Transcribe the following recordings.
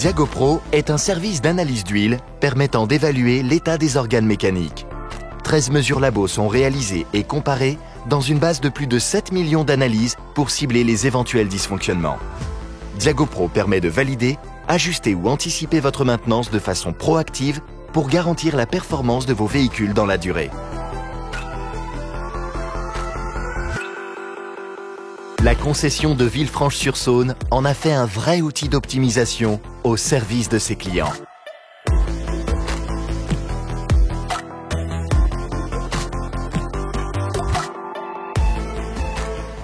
Diagopro est un service d'analyse d'huile permettant d'évaluer l'état des organes mécaniques. 13 mesures labo sont réalisées et comparées dans une base de plus de 7 millions d'analyses pour cibler les éventuels dysfonctionnements. Diagopro permet de valider, ajuster ou anticiper votre maintenance de façon proactive pour garantir la performance de vos véhicules dans la durée. La concession de Villefranche-sur-Saône en a fait un vrai outil d'optimisation au service de ses clients.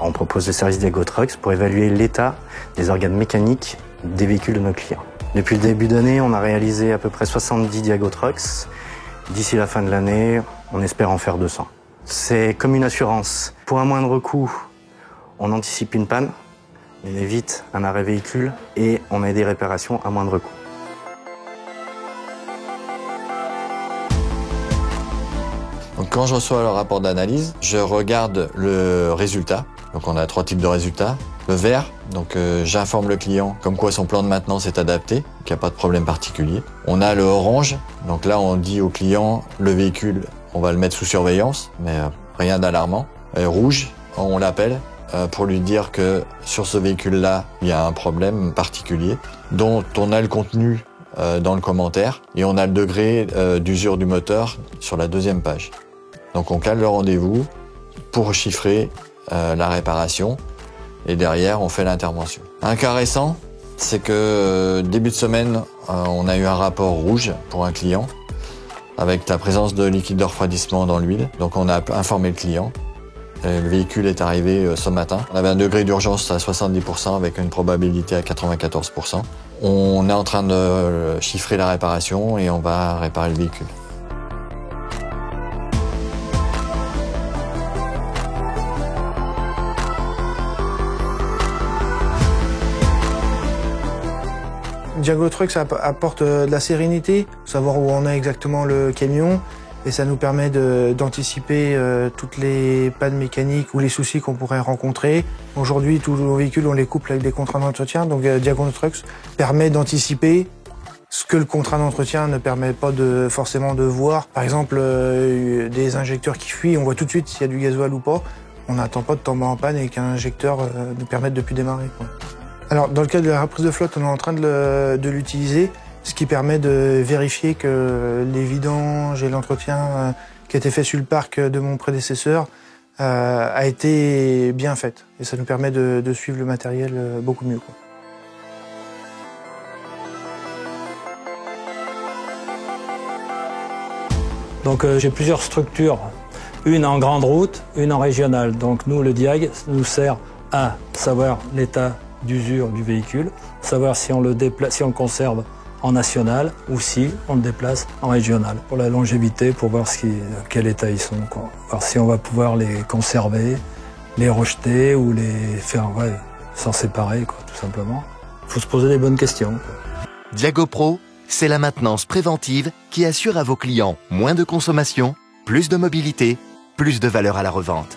On propose le service Diagotrucks pour évaluer l'état des organes mécaniques des véhicules de nos clients. Depuis le début d'année, on a réalisé à peu près 70 Diagotrucks. D'ici la fin de l'année, on espère en faire 200. C'est comme une assurance. Pour un moindre coût, on anticipe une panne, on évite un arrêt véhicule et on a des réparations à moindre coût. Donc quand je reçois le rapport d'analyse, je regarde le résultat. Donc on a 3 types de résultats. Le vert, donc j'informe le client comme quoi son plan de maintenance est adapté, qu'il n'y a pas de problème particulier. On a le orange, donc là on dit au client le véhicule, on va le mettre sous surveillance, mais rien d'alarmant. Et rouge, on l'appelle pour lui dire que sur ce véhicule-là, il y a un problème particulier dont on a le contenu dans le commentaire et on a le degré d'usure du moteur sur la 2e page. Donc on cale le rendez-vous pour chiffrer la réparation et derrière on fait l'intervention. Un cas récent, c'est que début de semaine, on a eu un rapport rouge pour un client avec la présence de liquide de refroidissement dans l'huile. Donc on a informé le client. Le véhicule est arrivé ce matin. On avait un degré d'urgence à 70% avec une probabilité à 94%. On est en train de chiffrer la réparation et on va réparer le véhicule. Diagotrucks apporte de la sérénité, savoir où en est exactement le camion, et ça nous permet d'anticiper toutes les pannes mécaniques ou les soucis qu'on pourrait rencontrer. Aujourd'hui, tous nos véhicules, on les couple avec des contrats d'entretien, donc Diagotrucks permet d'anticiper ce que le contrat d'entretien ne permet pas forcément de voir. Par exemple, des injecteurs qui fuient, on voit tout de suite s'il y a du gasoil ou pas. On n'attend pas de tomber en panne et qu'un injecteur nous permette de plus démarrer, quoi. Alors, dans le cas de la reprise de flotte, on est en train de l'utiliser, ce qui permet de vérifier que les vidanges et l'entretien qui a été fait sur le parc de mon prédécesseur a été bien fait. Et ça nous permet de suivre le matériel beaucoup mieux, quoi. Donc j'ai plusieurs structures, une en grande route, une en régionale. Donc nous, le Diag nous sert à savoir l'état d'usure du véhicule, savoir si on le conserve en national ou si on le déplace en régional. Pour la longévité, pour voir quel état ils sont, quoi. Voir si on va pouvoir les conserver, les rejeter ou les faire s'en séparer, quoi, tout simplement. Il faut se poser des bonnes questions, quoi. Diagopro, c'est la maintenance préventive qui assure à vos clients moins de consommation, plus de mobilité, plus de valeur à la revente.